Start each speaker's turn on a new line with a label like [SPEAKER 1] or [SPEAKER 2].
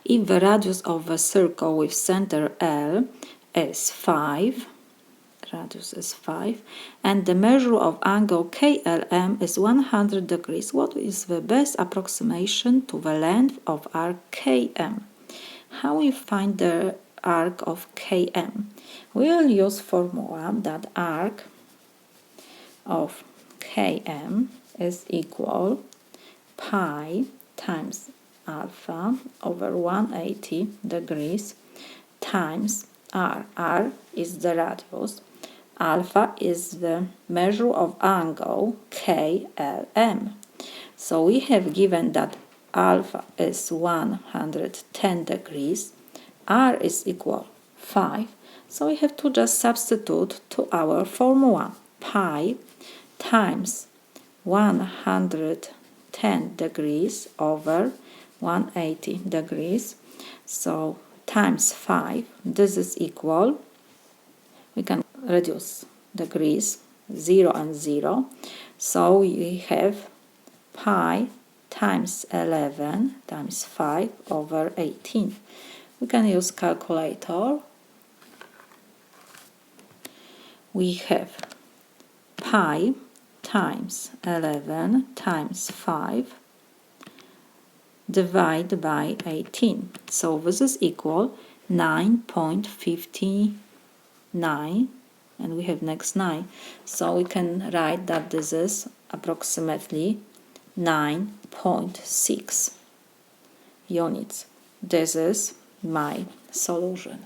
[SPEAKER 1] If the radius of a circle with center L is 5, radius is 5, and the measure of angle KLM is 100 degrees, what is the best approximation to the length of arc KM? How we find the arc of KM? We will use formula that arc of KM is equal pi times alpha over 180 degrees times r. R is the radius. Alpha is the measure of angle KLM. So we have given that alpha is 110 degrees, r is equal 5. So we have to just substitute to our formula. Pi times 110 degrees over 180 degrees. So times 5, this is equal, we can reduce degrees, 0 and 0. So we have pi times 11 times 5 over 18. We can use calculator. We have pi times 11 times 5 divided by 18. So this is equal 9.59, and we have next 9. So we can write that this is approximately 9.6 units. This is my solution.